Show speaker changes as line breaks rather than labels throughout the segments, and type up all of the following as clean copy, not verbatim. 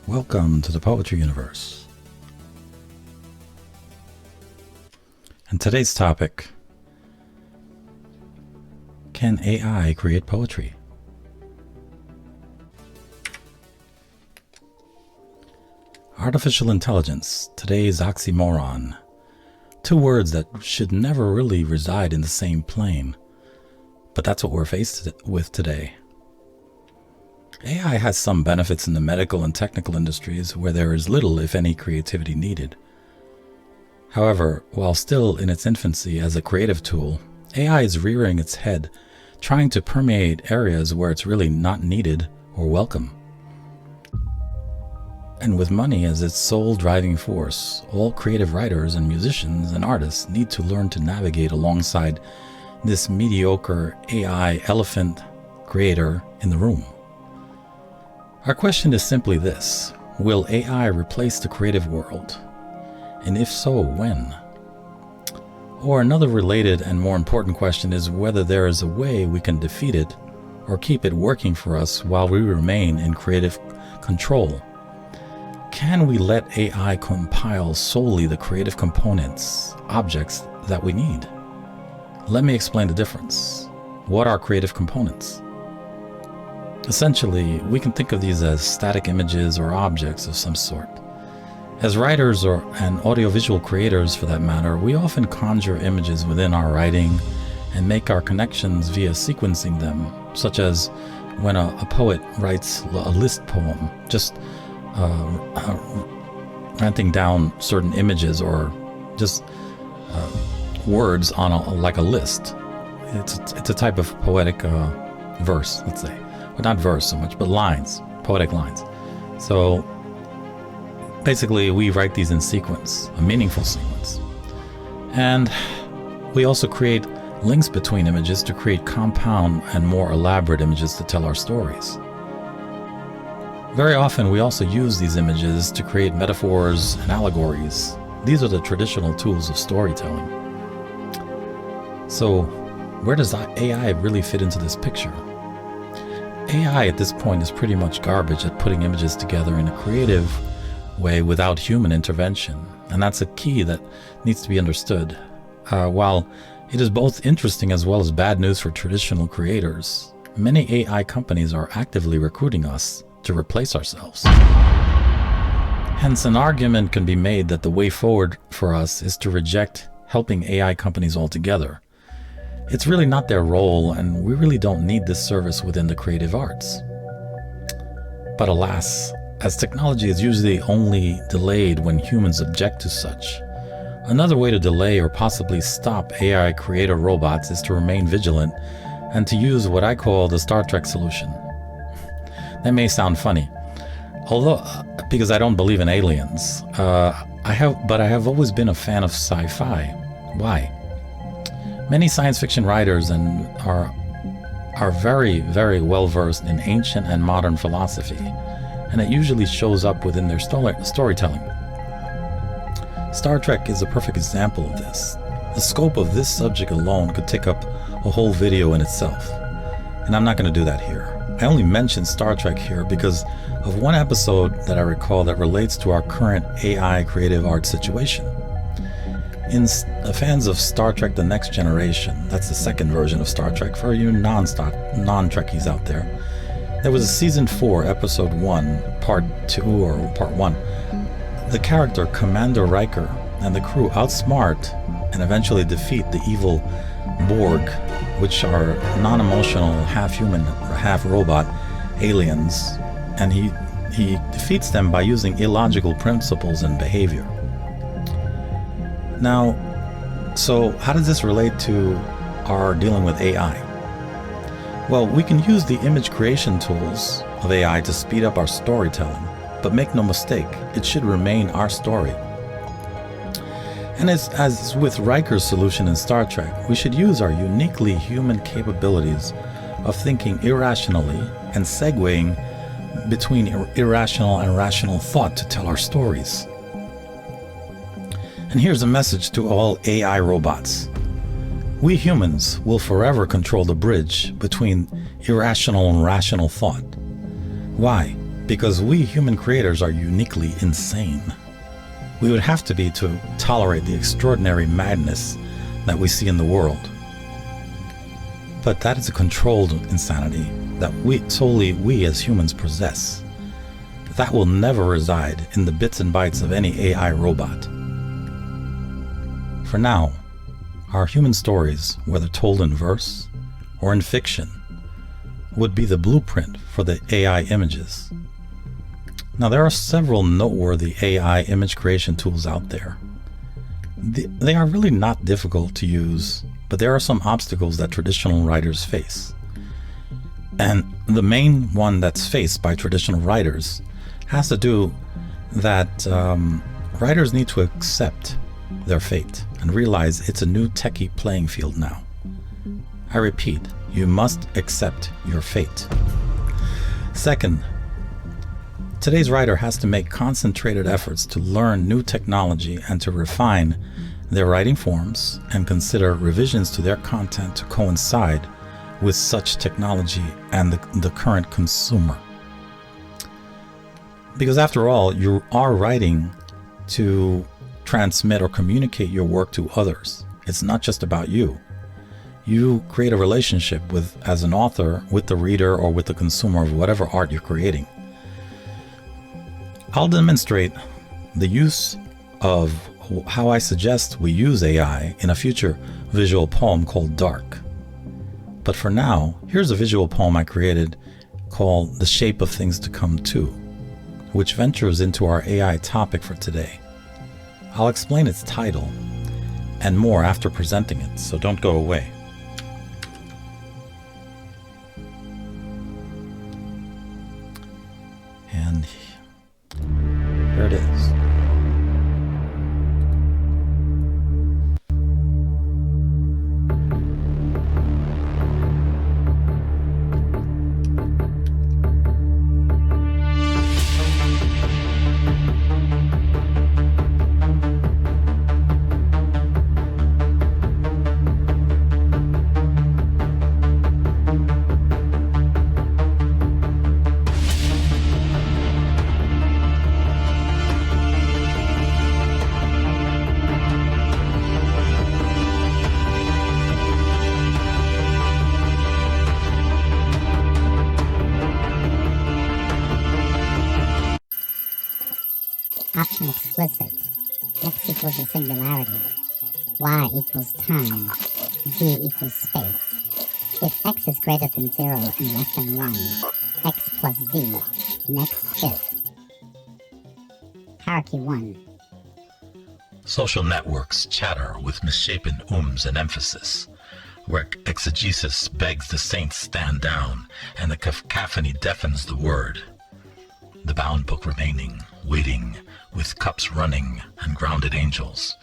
Welcome to the Poetry Universe. And today's topic: can AI create poetry? Artificial intelligence, today's oxymoron. Two words that should never really reside in the same plane, but that's what we're faced with today. AI has some benefits in the medical and technical industries where there is little, if any, creativity needed. However, while still in its infancy as a creative tool, AI is rearing its head, trying to permeate areas where it's really not needed or welcome. And with money as its sole driving force, all creative writers and musicians and artists need to learn to navigate alongside this mediocre AI elephant creator in the room. Our question is simply this: will AI replace the creative world? And if so, when? Or another related and more important question is whether there is a way we can defeat it or keep it working for us while we remain in creative control. Can we let AI compile solely the creative components, objects that we need? Let me explain the difference. What are creative components? Essentially, we can think of these as static images or objects of some sort. As writers and audiovisual creators for that matter, we often conjure images within our writing and make our connections via sequencing them, such as when a poet writes a list poem, just ranting down certain images or just words on like a list. It's a type of poetic verse, let's say. But not verse so much, but lines, poetic lines. So basically we write these in sequence, a meaningful sequence. And we also create links between images to create compound and more elaborate images to tell our stories. Very often we also use these images to create metaphors and allegories. These are the traditional tools of storytelling. So where does AI really fit into this picture? AI at this point is pretty much garbage at putting images together in a creative way without human intervention, and that's a key that needs to be understood. While it is both interesting as well as bad news for traditional creators, many AI companies are actively recruiting us to replace ourselves. Hence, an argument can be made that the way forward for us is to reject helping AI companies altogether. It's really not their role, and we really don't need this service within the creative arts. But alas, as technology is usually only delayed when humans object to such, another way to delay or possibly stop AI creator robots is to remain vigilant and to use what I call the Star Trek solution. That may sound funny, although because I don't believe in aliens, I have always been a fan of sci-fi. Why? Many science fiction writers are very, very well versed in ancient and modern philosophy, and it usually shows up within their storytelling. Star Trek is a perfect example of this. The scope of this subject alone could take up a whole video in itself, and I'm not going to do that here. I only mention Star Trek here because of one episode that I recall that relates to our current AI creative art situation. In fans of Star Trek The Next Generation, that's the second version of Star Trek for you non-Trekkies out there, there was a Season 4, Episode 1, Part 2 or Part 1. The character Commander Riker and the crew outsmart and eventually defeat the evil Borg, which are non-emotional, half-human, half-robot aliens, and he defeats them by using illogical principles and behavior. Now, so how does this relate to our dealing with AI? Well, we can use the image creation tools of AI to speed up our storytelling, but make no mistake, it should remain our story. And as with Riker's solution in Star Trek, we should use our uniquely human capabilities of thinking irrationally and segueing between irrational and rational thought to tell our stories. And here's a message to all AI robots. We humans will forever control the bridge between irrational and rational thought. Why? because we human creators are uniquely insane. We would have to be to tolerate the extraordinary madness that we see in the world. But that is a controlled insanity that solely we as humans possess. That will never reside in the bits and bytes of any AI robot. For now, our human stories, whether told in verse or in fiction, would be the blueprint for the AI images. Now, there are several noteworthy AI image creation tools out there. They are really not difficult to use, but there are some obstacles that traditional writers face. And the main one that's faced by traditional writers has to do that writers need to accept their fate and realize it's a new techie playing field now. I repeat, you must accept your fate. Second, today's writer has to make concentrated efforts to learn new technology and to refine their writing forms and consider revisions to their content to coincide with such technology and the current consumer. Because after all, you are writing to transmit or communicate your work to others. It's not just about you. You create a relationship as an author, with the reader or with the consumer of whatever art you're creating. I'll demonstrate the use of how I suggest we use AI in a future visual poem called Dark. But for now, here's a visual poem I created called The Shape of Things to Come To, which ventures into our AI topic for today. I'll explain its title and more after presenting it, so don't go away. And here it is.
Option explicit. X equals a singularity. Y equals time. Z equals space. If X is greater than 0 and less than 1, X plus Z. Next if. Hierarchy 1.
Social networks chatter with misshapen ums and emphasis, where exegesis begs the saints stand down and the cacophony deafens the word. The bound book remaining, waiting, with cups running and grounded angels.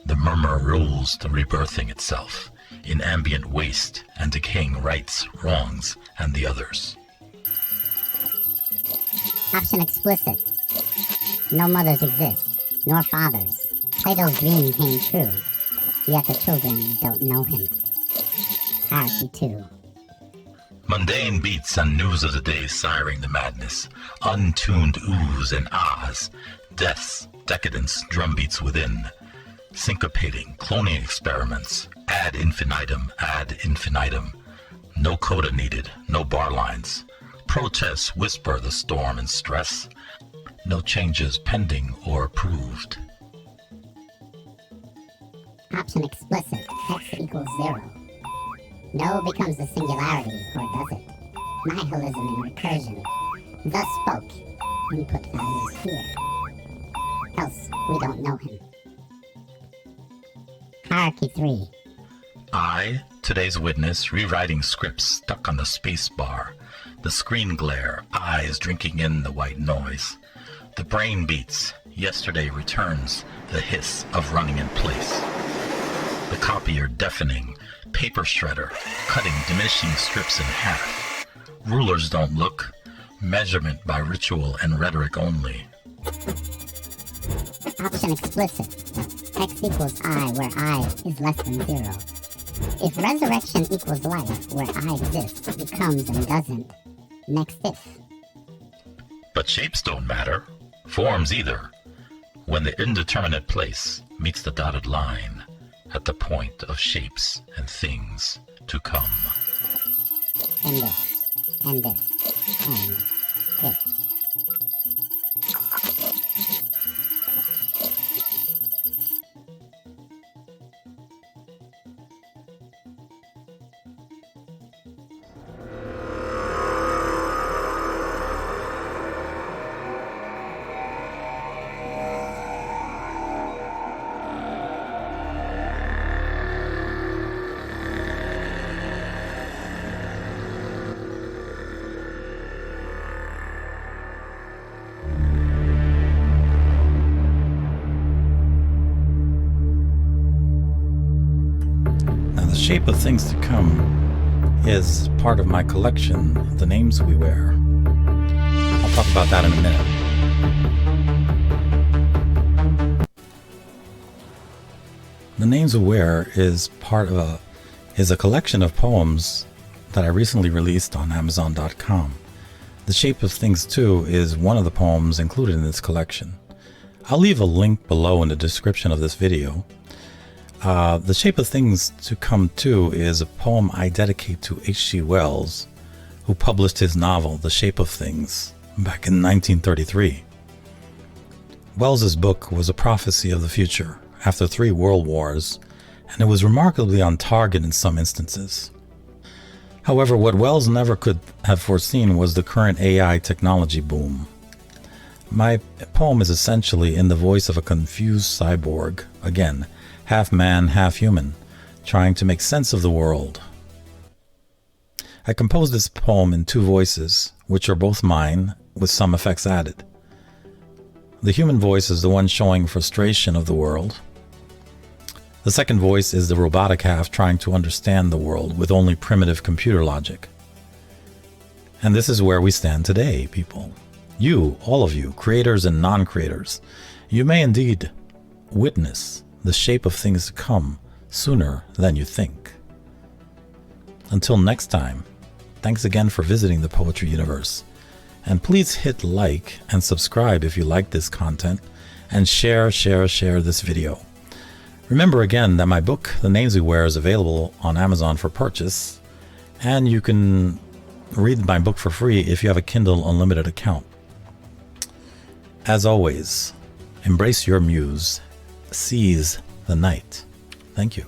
The murmur rules the rebirthing itself in ambient waste and decaying rights, wrongs, and the others.
Option explicit. No mothers exist, nor fathers. Plato's dream came true, yet the children don't know him. Hierarchy 2.
Mundane beats and news of the day siring the madness, untuned oohs and ahs, deaths, decadence, drumbeats within, syncopating, cloning experiments, ad infinitum, no coda needed, no bar lines, protests whisper the storm and stress, no changes pending or approved.
Option explicit. X equals 0. No becomes the singularity, or does it? Nihilism in recursion. Thus spoke. Input values here. Else we don't know him. Hierarchy 3.
I, today's witness, rewriting scripts stuck on the space bar. The screen glare, eyes drinking in the white noise. The brain beats, yesterday returns, the hiss of running in place. The copier deafening, paper shredder, cutting diminishing strips in half. Rulers don't look, measurement by ritual and rhetoric only.
Option explicit. X equals I, where I is less than 0. If resurrection equals life, where I exists, becomes and doesn't, next if.
But shapes don't matter, forms either, when the indeterminate place meets the dotted line at the point of shapes and things to come.
And this, and this, and this.
The Shape of Things to Come is part of my collection, The Names We Wear. I'll talk about that in a minute. The Names We Wear is a collection of poems that I recently released on Amazon.com. The Shape of Things 2 is one of the poems included in this collection. I'll leave a link below in the description of this video. The Shape of Things to Come 2 is a poem I dedicate to H.G. Wells, who published his novel The Shape of Things back in 1933. Wells's book was a prophecy of the future after 3 world wars, and it was remarkably on target in some instances. However, what Wells never could have foreseen was the current AI technology boom. My poem is essentially in the voice of a confused cyborg, again, half man, half human, trying to make sense of the world. I composed this poem in 2 voices, which are both mine, with some effects added. The human voice is the one showing frustration of the world. The second voice is the robotic half trying to understand the world with only primitive computer logic. And this is where we stand today, people. You, all of you, creators and non-creators, you may indeed witness the shape of things to come sooner than you think. Until next time, thanks again for visiting the Poetry Universe. And please hit like and subscribe if you like this content, and share this video. Remember again that my book, The Names We Wear, is available on Amazon for purchase, and you can read my book for free if you have a Kindle Unlimited account. As always, embrace your muse. Seize the night. Thank you.